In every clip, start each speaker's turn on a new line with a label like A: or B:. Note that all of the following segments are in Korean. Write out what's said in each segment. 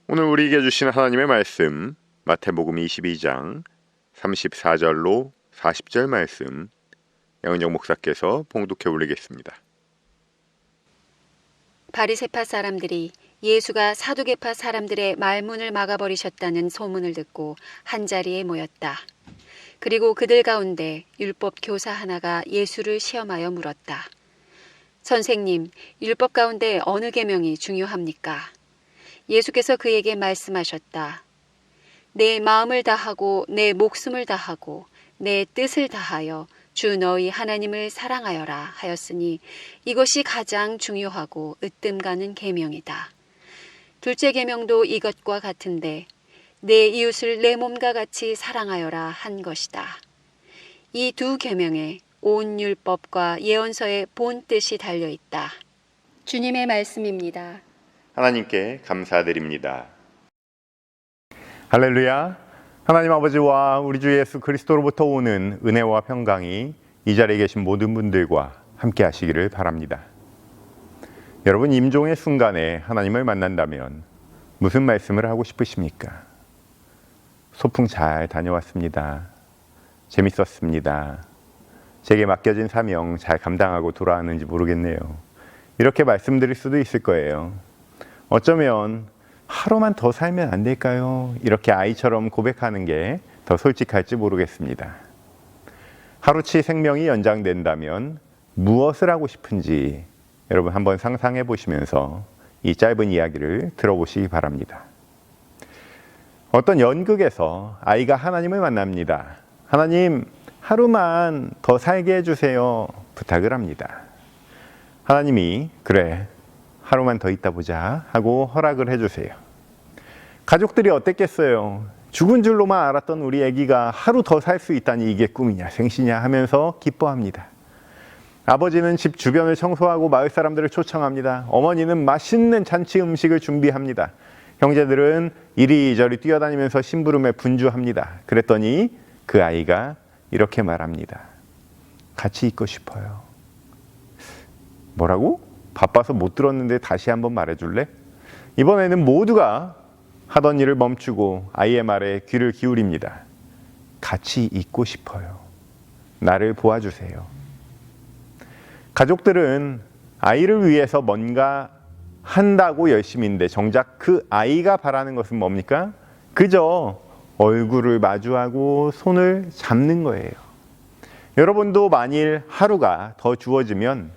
A: 오늘 우리에게 주신 하나님의 말씀 마태복음 22장 34절로 40절 말씀 양은영 목사께서 봉독해 올리겠습니다.
B: 바리새파 사람들이 예수가 사두개파 사람들의 말문을 막아버리셨다는 소문을 듣고 한자리에 모였다. 그리고 그들 가운데 율법 교사 하나가 예수를 시험하여 물었다. 선생님, 율법 가운데 어느 계명이 중요합니까? 예수께서 그에게 말씀하셨다. 내 마음을 다하고 내 목숨을 다하고 내 뜻을 다하여 주 너희 하나님을 사랑하여라 하였으니 이것이 가장 중요하고 으뜸 가는 계명이다. 둘째 계명도 이것과 같은데 내 이웃을 내 몸과 같이 사랑하여라 한 것이다. 이 두 계명에 온 율법과 예언서의 본 뜻이 달려 있다. 주님의 말씀입니다.
A: 하나님께 감사드립니다. 할렐루야. 하나님 아버지와 우리 주 예수 그리스도로부터 오는 은혜와 평강이 이 자리에 계신 모든 분들과 함께 하시기를 바랍니다. 여러분, 임종의 순간에 하나님을 만난다면 무슨 말씀을 하고 싶으십니까? 소풍 잘 다녀왔습니다. 재밌었습니다. 제게 맡겨진 사명 잘 감당하고 돌아왔는지 모르겠네요. 이렇게 말씀드릴 수도 있을 거예요. 어쩌면 하루만 더 살면 안 될까요? 이렇게 아이처럼 고백하는 게 더 솔직할지 모르겠습니다. 하루치 생명이 연장된다면 무엇을 하고 싶은지 여러분 한번 상상해 보시면서 이 짧은 이야기를 들어보시기 바랍니다. 어떤 연극에서 아이가 하나님을 만납니다. 하나님, 하루만 더 살게 해주세요. 부탁을 합니다. 하나님이 그래, 하루만 더 있다 보자 하고 허락을 해주세요. 가족들이 어땠겠어요? 죽은 줄로만 알았던 우리 아기가 하루 더 살 수 있다니 이게 꿈이냐 생시냐 하면서 기뻐합니다. 아버지는 집 주변을 청소하고 마을 사람들을 초청합니다. 어머니는 맛있는 잔치 음식을 준비합니다. 형제들은 이리저리 뛰어다니면서 심부름에 분주합니다. 그랬더니 그 아이가 이렇게 말합니다. 같이 있고 싶어요. 뭐라고? 바빠서 못 들었는데 다시 한번 말해줄래? 이번에는 모두가 하던 일을 멈추고 아이의 말에 귀를 기울입니다. 같이 있고 싶어요. 나를 도와주세요. 가족들은 아이를 위해서 뭔가 한다고 열심인데 정작 그 아이가 바라는 것은 뭡니까? 그저 얼굴을 마주하고 손을 잡는 거예요. 여러분도 만일 하루가 더 주어지면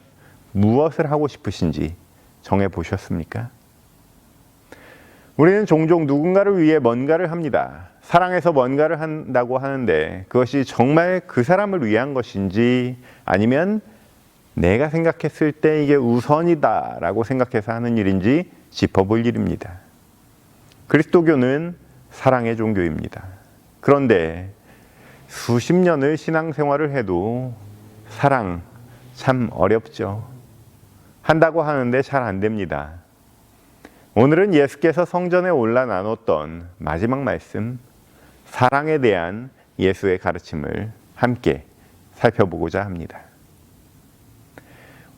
A: 무엇을 하고 싶으신지 정해 보셨습니까? 우리는 종종 누군가를 위해 뭔가를 합니다. 사랑해서 뭔가를 한다고 하는데 그것이 정말 그 사람을 위한 것인지 아니면 내가 생각했을 때 이게 우선이다 라고 생각해서 하는 일인지 짚어볼 일입니다. 그리스도교는 사랑의 종교입니다. 그런데 수십 년을 신앙생활을 해도 사랑 참 어렵죠. 한다고 하는데 잘 안 됩니다. 오늘은 예수께서 성전에 올라 나눴던 마지막 말씀, 사랑에 대한 예수의 가르침을 함께 살펴보고자 합니다.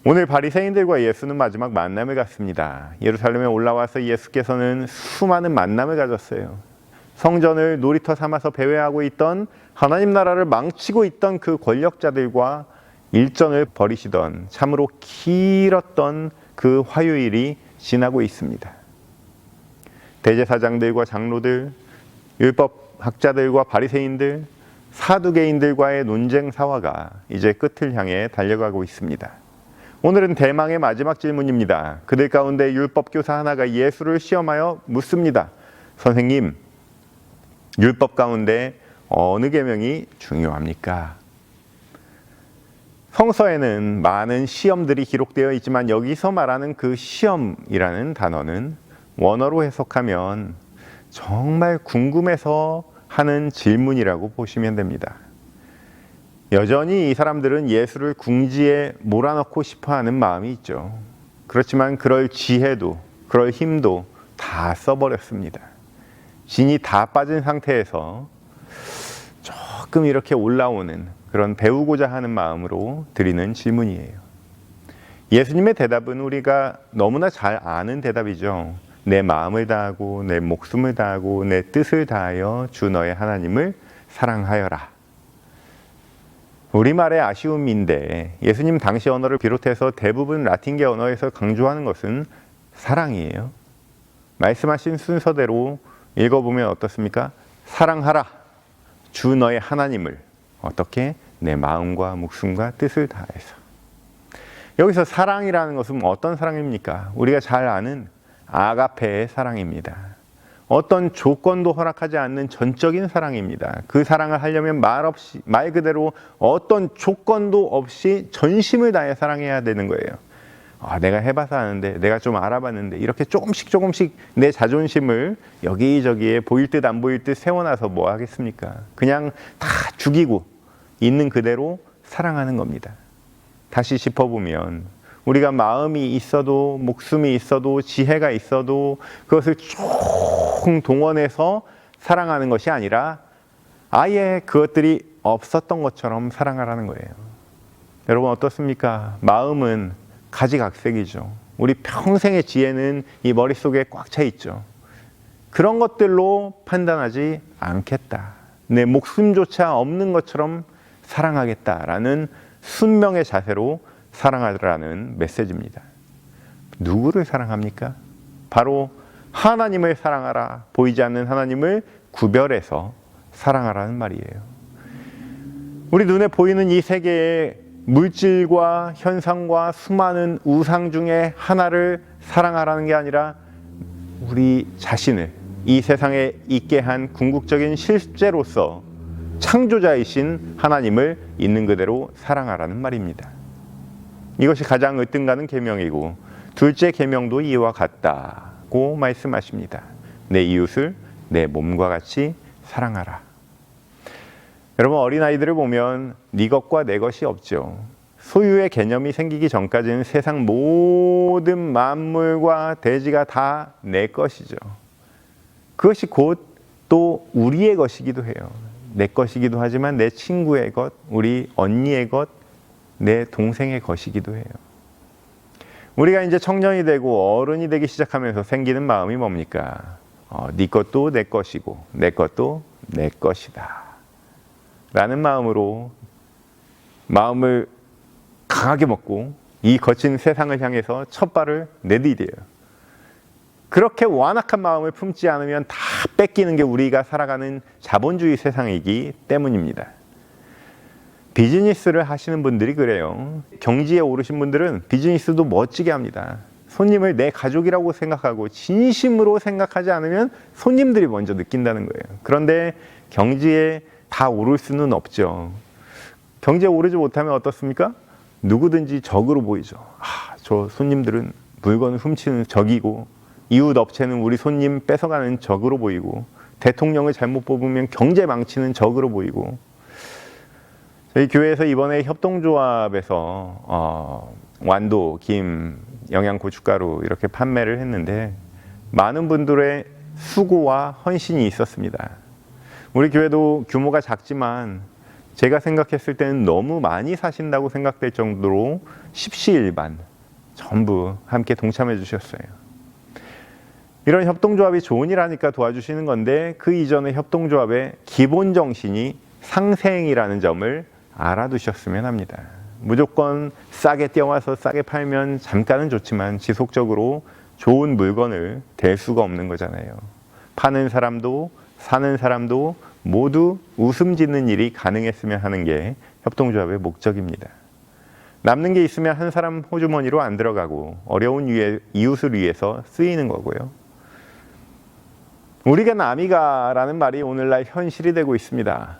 A: 오늘 바리새인들과 예수는 마지막 만남을 갖습니다. 예루살렘에 올라와서 예수께서는 수많은 만남을 가졌어요. 성전을 놀이터 삼아서 배회하고 있던, 하나님 나라를 망치고 있던 그 권력자들과 일전을 벌이시던 참으로 길었던 그 화요일이 지나고 있습니다. 대제사장들과 장로들, 율법학자들과 바리새인들, 사두개인들과의 논쟁 사화가 이제 끝을 향해 달려가고 있습니다. 오늘은 대망의 마지막 질문입니다. 그들 가운데 율법교사 하나가 예수를 시험하여 묻습니다. 선생님, 율법 가운데 어느 계명이 중요합니까? 성서에는 많은 시험들이 기록되어 있지만 여기서 말하는 그 시험이라는 단어는 원어로 해석하면 정말 궁금해서 하는 질문이라고 보시면 됩니다. 여전히 이 사람들은 예수를 궁지에 몰아넣고 싶어하는 마음이 있죠. 그렇지만 그럴 지혜도 그럴 힘도 다 써버렸습니다. 진이 다 빠진 상태에서 조금 이렇게 올라오는 그런 배우고자 하는 마음으로 드리는 질문이에요. 예수님의 대답은 우리가 너무나 잘 아는 대답이죠. 내 마음을 다하고 내 목숨을 다하고 내 뜻을 다하여 주 너의 하나님을 사랑하여라. 우리말의 아쉬움인데 예수님 당시 언어를 비롯해서 대부분 라틴계 언어에서 강조하는 것은 사랑이에요. 말씀하신 순서대로 읽어보면 어떻습니까? 사랑하라. 주 너의 하나님을. 어떻게? 내 마음과 목숨과 뜻을 다해서. 여기서 사랑이라는 것은 어떤 사랑입니까? 우리가 잘 아는 아가페의 사랑입니다. 어떤 조건도 허락하지 않는 전적인 사랑입니다. 그 사랑을 하려면 말 그대로 어떤 조건도 없이 전심을 다해 사랑해야 되는 거예요. 내가 해봐서 아는데, 내가 좀 알아봤는데, 이렇게 조금씩 내 자존심을 여기저기에 보일 듯 안 보일 듯 세워놔서 뭐 하겠습니까? 그냥 다 죽이고 있는 그대로 사랑하는 겁니다. 다시 짚어보면 우리가 마음이 있어도 목숨이 있어도 지혜가 있어도 그것을 총 동원해서 사랑하는 것이 아니라 아예 그것들이 없었던 것처럼 사랑하라는 거예요. 여러분 어떻습니까? 마음은 가지각색이죠. 우리 평생의 지혜는 이 머릿속에 꽉 차 있죠. 그런 것들로 판단하지 않겠다. 내 목숨조차 없는 것처럼 사랑하겠다라는 순명의 자세로 사랑하라는 메시지입니다. 누구를 사랑합니까? 바로 하나님을 사랑하라. 보이지 않는 하나님을 구별해서 사랑하라는 말이에요. 우리 눈에 보이는 이 세계의 물질과 현상과 수많은 우상 중에 하나를 사랑하라는 게 아니라 우리 자신을 이 세상에 있게 한 궁극적인 실제로서 창조자이신 하나님을 있는 그대로 사랑하라는 말입니다. 이것이 가장 으뜸가는 계명이고 둘째 계명도 이와 같다고 말씀하십니다. 내 이웃을 내 몸과 같이 사랑하라. 여러분 어린아이들을 보면 네 것과 내 것이 없죠. 소유의 개념이 생기기 전까지는 세상 모든 만물과 대지가 다 내 것이죠. 그것이 곧 또 우리의 것이기도 해요. 내 것이기도 하지만 내 친구의 것, 우리 언니의 것, 내 동생의 것이기도 해요. 우리가 이제 청년이 되고 어른이 되기 시작하면서 생기는 마음이 뭡니까? 네 것도 내 것이고 내 것도 내 것이다 라는 마음으로 마음을 강하게 먹고 이 거친 세상을 향해서 첫 발을 내디뎌요. 그렇게 완악한 마음을 품지 않으면 다 뺏기는 게 우리가 살아가는 자본주의 세상이기 때문입니다. 비즈니스를 하시는 분들이 그래요. 경지에 오르신 분들은 비즈니스도 멋지게 합니다. 손님을 내 가족이라고 생각하고 진심으로 생각하지 않으면 손님들이 먼저 느낀다는 거예요. 그런데 경지에 다 오를 수는 없죠. 경지에 오르지 못하면 어떻습니까? 누구든지 적으로 보이죠. 저 손님들은 물건을 훔치는 적이고 이웃 업체는 우리 손님 뺏어가는 적으로 보이고 대통령을 잘못 뽑으면 경제 망치는 적으로 보이고 저희 교회에서 이번에 협동조합에서 완도, 김, 영양고춧가루 이렇게 판매를 했는데 많은 분들의 수고와 헌신이 있었습니다. 우리 교회도 규모가 작지만 제가 생각했을 때는 너무 많이 사신다고 생각될 정도로 십시일반 전부 함께 동참해 주셨어요. 이런 협동조합이 좋은 일 하니까 도와주시는 건데 그 이전의 협동조합의 기본 정신이 상생이라는 점을 알아두셨으면 합니다. 무조건 싸게 떼어와서 싸게 팔면 잠깐은 좋지만 지속적으로 좋은 물건을 댈 수가 없는 거잖아요. 파는 사람도 사는 사람도 모두 웃음 짓는 일이 가능했으면 하는 게 협동조합의 목적입니다. 남는 게 있으면 한 사람 호주머니로 안 들어가고 어려운 이웃을 위해서 쓰이는 거고요. 우리가 남이가라는 말이 오늘날 현실이 되고 있습니다.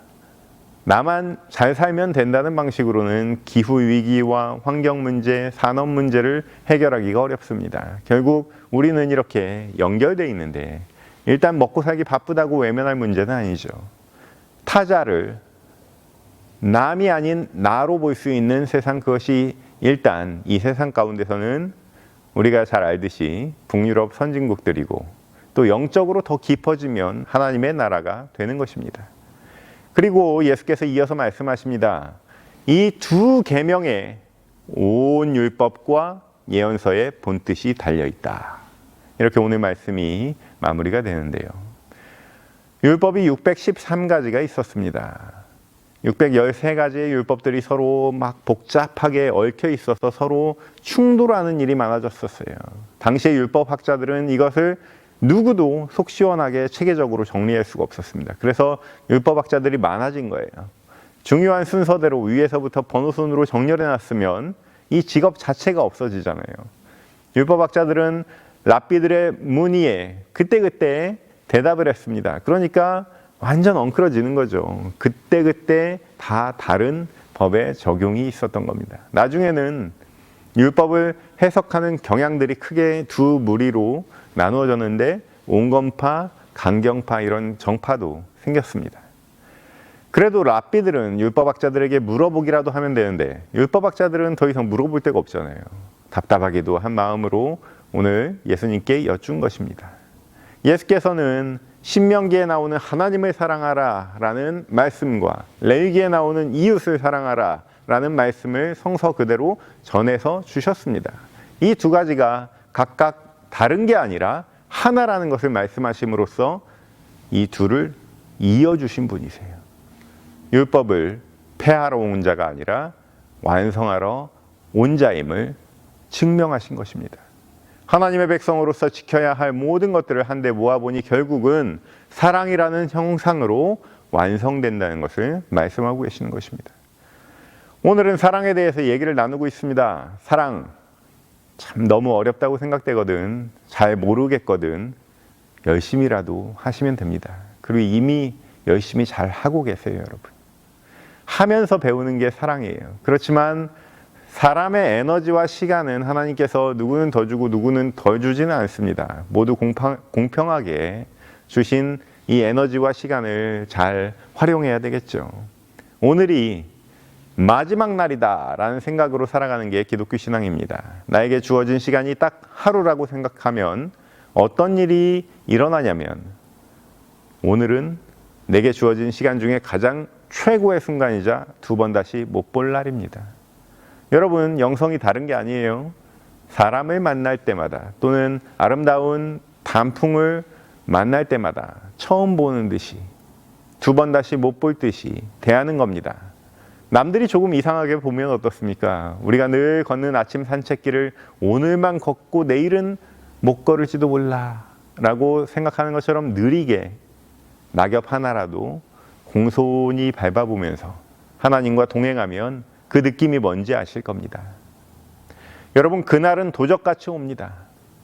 A: 나만 잘 살면 된다는 방식으로는 기후위기와 환경문제, 산업문제를 해결하기가 어렵습니다. 결국 우리는 이렇게 연결되어 있는데 일단 먹고 살기 바쁘다고 외면할 문제는 아니죠. 타자를 남이 아닌 나로 볼 수 있는 세상, 그것이 일단 이 세상 가운데서는 우리가 잘 알듯이 북유럽 선진국들이고 또 영적으로 더 깊어지면 하나님의 나라가 되는 것입니다. 그리고 예수께서 이어서 말씀하십니다. 이 두 계명에 온 율법과 예언서의 본뜻이 달려있다. 이렇게 오늘 말씀이 마무리가 되는데요. 율법이 613가지가 있었습니다. 613가지의 율법들이 서로 막 복잡하게 얽혀 있어서 서로 충돌하는 일이 많아졌었어요. 당시의 율법학자들은 이것을 누구도 속 시원하게 체계적으로 정리할 수가 없었습니다. 그래서 율법학자들이 많아진 거예요. 중요한 순서대로 위에서부터 번호순으로 정렬해 놨으면 이 직업 자체가 없어지잖아요. 율법학자들은 랍비들의 문의에 그때그때 대답을 했습니다. 그러니까 완전 엉클어지는 거죠. 그때그때 다 다른 법의 적용이 있었던 겁니다. 나중에는 율법을 해석하는 경향들이 크게 두 무리로 나누어졌는데 온건파, 강경파 이런 정파도 생겼습니다. 그래도 랍비들은 율법학자들에게 물어보기라도 하면 되는데 율법학자들은 더 이상 물어볼 데가 없잖아요. 답답하기도 한 마음으로 오늘 예수님께 여쭌 것입니다. 예수께서는 신명기에 나오는 하나님을 사랑하라 라는 말씀과 레위기에 나오는 이웃을 사랑하라 라는 말씀을 성서 그대로 전해서 주셨습니다. 이 두 가지가 각각 다른 게 아니라 하나라는 것을 말씀하심으로써 이 둘을 이어주신 분이세요. 율법을 폐하러 온 자가 아니라 완성하러 온 자임을 증명하신 것입니다. 하나님의 백성으로서 지켜야 할 모든 것들을 한데 모아보니 결국은 사랑이라는 형상으로 완성된다는 것을 말씀하고 계시는 것입니다. 오늘은 사랑에 대해서 얘기를 나누고 있습니다. 사랑 참 너무 어렵다고 생각되거든, 잘 모르겠거든 열심히라도 하시면 됩니다. 그리고 이미 열심히 잘 하고 계세요, 여러분. 하면서 배우는 게 사랑이에요. 그렇지만 사람의 에너지와 시간은 하나님께서 누구는 더 주고 누구는 덜 주지는 않습니다. 모두 공평하게 주신 이 에너지와 시간을 잘 활용해야 되겠죠. 오늘이 마지막 날이다 라는 생각으로 살아가는 게 기독교 신앙입니다. 나에게 주어진 시간이 딱 하루라고 생각하면 어떤 일이 일어나냐면 오늘은 내게 주어진 시간 중에 가장 최고의 순간이자 두 번 다시 못 볼 날입니다. 여러분, 영성이 다른 게 아니에요. 사람을 만날 때마다 또는 아름다운 단풍을 만날 때마다 처음 보는 듯이 두 번 다시 못 볼 듯이 대하는 겁니다. 남들이 조금 이상하게 보면 어떻습니까? 우리가 늘 걷는 아침 산책길을 오늘만 걷고 내일은 못 걸을지도 몰라 라고 생각하는 것처럼 느리게 낙엽 하나라도 공손히 밟아보면서 하나님과 동행하면 그 느낌이 뭔지 아실 겁니다. 여러분, 그날은 도적같이 옵니다.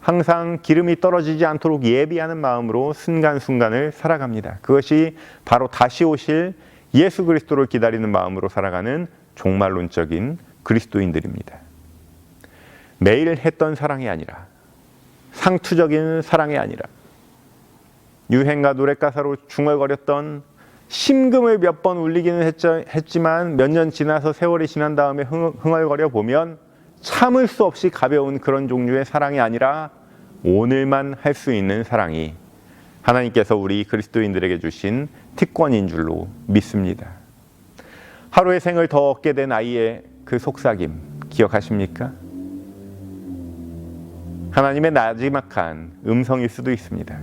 A: 항상 기름이 떨어지지 않도록 예비하는 마음으로 순간순간을 살아갑니다. 그것이 바로 다시 오실 예수 그리스도를 기다리는 마음으로 살아가는 종말론적인 그리스도인들입니다. 매일 했던 사랑이 아니라, 상투적인 사랑이 아니라, 유행가 노랫가사로 중얼거렸던 심금을 몇 번 울리기는 했지만 몇 년 지나서 세월이 지난 다음에 흥얼거려 보면 참을 수 없이 가벼운 그런 종류의 사랑이 아니라 오늘만 할 수 있는 사랑이 하나님께서 우리 그리스도인들에게 주신 특권인 줄로 믿습니다. 하루의 생을 더 얻게 된 아이의 그 속삭임 기억하십니까? 하나님의 나지막한 음성일 수도 있습니다.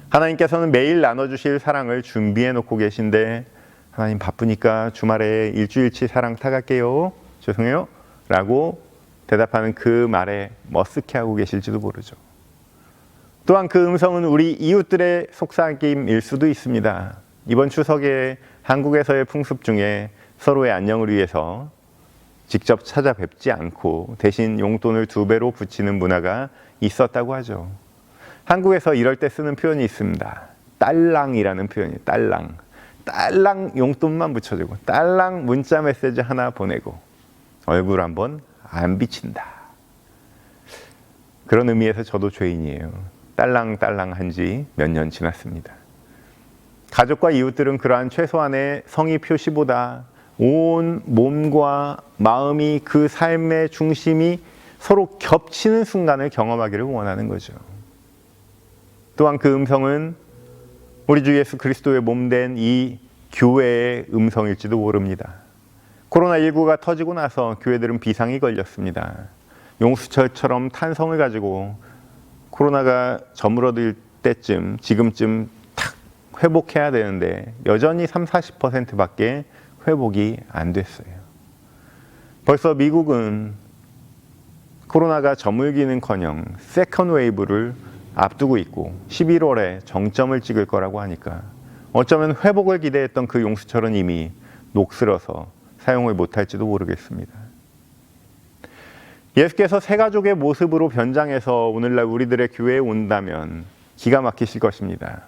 A: 하나님께서는 매일 나눠주실 사랑을 준비해 놓고 계신데 하나님 바쁘니까 주말에 일주일치 사랑 타갈게요. 죄송해요. 라고 대답하는 그 말에 머쓱해하고 계실지도 모르죠. 또한 그 음성은 우리 이웃들의 속삭임일 수도 있습니다. 이번 추석에 한국에서의 풍습 중에 서로의 안녕을 위해서 직접 찾아뵙지 않고 대신 용돈을 2배로 붙이는 문화가 있었다고 하죠. 한국에서 이럴 때 쓰는 표현이 있습니다. 딸랑이라는 표현이에요. 딸랑. 딸랑 용돈만 붙여주고 딸랑 문자 메시지 하나 보내고 얼굴 한번 안 비친다. 그런 의미에서 저도 죄인이에요. 딸랑딸랑한 지 몇 년 지났습니다. 가족과 이웃들은 그러한 최소한의 성의 표시보다 온 몸과 마음이 그 삶의 중심이 서로 겹치는 순간을 경험하기를 원하는 거죠. 또한 그 음성은 우리 주 예수 그리스도의 몸된 이 교회의 음성일지도 모릅니다. 코로나19가 터지고 나서 교회들은 비상이 걸렸습니다. 용수철처럼 탄성을 가지고 코로나가 저물어들 때쯤 지금쯤 탁 회복해야 되는데 여전히 30-40%밖에 회복이 안 됐어요. 벌써 미국은 코로나가 저물기는커녕 세컨 웨이브를 앞두고 있고 11월에 정점을 찍을 거라고 하니까 어쩌면 회복을 기대했던 그 용수철은 이미 녹슬어서 사용을 못할지도 모르겠습니다. 예수께서 새 가족의 모습으로 변장해서 오늘날 우리들의 교회에 온다면 기가 막히실 것입니다.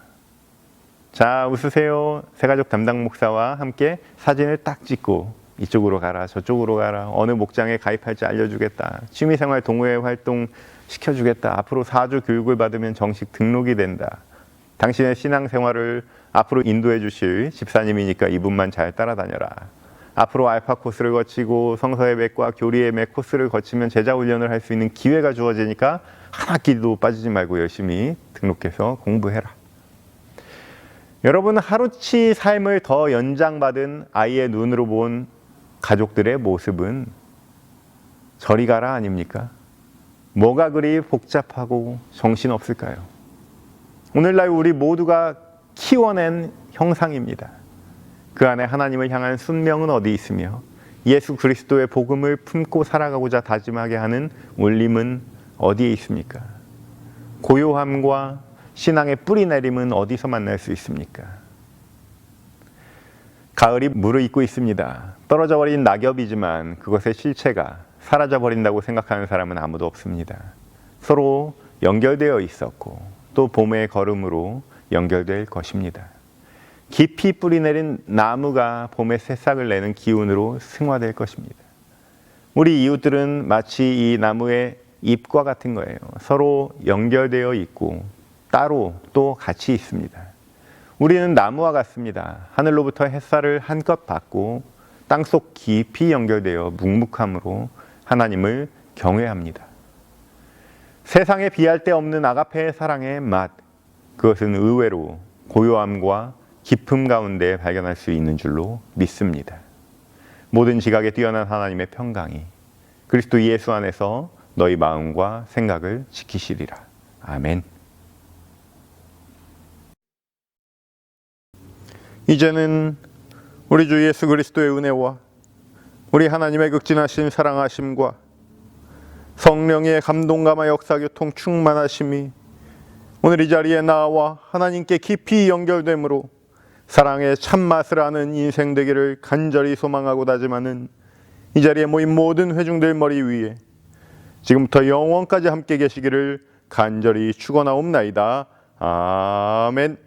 A: 자, 웃으세요. 새 가족 담당 목사와 함께 사진을 딱 찍고 이쪽으로 가라, 저쪽으로 가라, 어느 목장에 가입할지 알려주겠다, 취미생활 동호회 활동 시켜주겠다, 앞으로 4주 교육을 받으면 정식 등록이 된다, 당신의 신앙생활을 앞으로 인도해 주실 집사님이니까 이분만 잘 따라다녀라, 앞으로 알파 코스를 거치고 성서 예배과 교리 예배 코스를 거치면 제자 훈련을 할 수 있는 기회가 주어지니까 한 학기도 빠지지 말고 열심히 등록해서 공부해라. 여러분, 하루치 삶을 더 연장받은 아이의 눈으로 본 가족들의 모습은 저리 가라 아닙니까? 뭐가 그리 복잡하고 정신없을까요? 오늘날 우리 모두가 키워낸 형상입니다. 그 안에 하나님을 향한 순명은 어디 있으며 예수 그리스도의 복음을 품고 살아가고자 다짐하게 하는 울림은 어디에 있습니까? 고요함과 신앙의 뿌리 내림은 어디서 만날 수 있습니까? 가을이 무르익고 있습니다. 떨어져 버린 낙엽이지만 그것의 실체가 사라져 버린다고 생각하는 사람은 아무도 없습니다. 서로 연결되어 있었고 또 봄의 걸음으로 연결될 것입니다. 깊이 뿌리 내린 나무가 봄에 새싹을 내는 기운으로 승화될 것입니다. 우리 이웃들은 마치 이 나무의 잎과 같은 거예요. 서로 연결되어 있고 따로 또 같이 있습니다. 우리는 나무와 같습니다. 하늘로부터 햇살을 한껏 받고 땅속 깊이 연결되어 묵묵함으로 하나님을 경외합니다. 세상에 비할 데 없는 아가페의 사랑의 맛, 그것은 의외로 고요함과 깊음 가운데 발견할 수 있는 줄로 믿습니다. 모든 지각에 뛰어난 하나님의 평강이 그리스도 예수 안에서 너희 마음과 생각을 지키시리라. 아멘. 이제는 우리 주 예수 그리스도의 은혜와 우리 하나님의 극진하신 사랑하심과 성령의 감동감화 역사교통 충만하심이 오늘 이 자리에 나와 하나님께 깊이 연결됨으로 사랑의 참맛을 아는 인생 되기를 간절히 소망하고 다짐하는 이 자리에 모인 모든 회중들 머리 위에 지금부터 영원까지 함께 계시기를 간절히 축원하옵나이다. 아멘.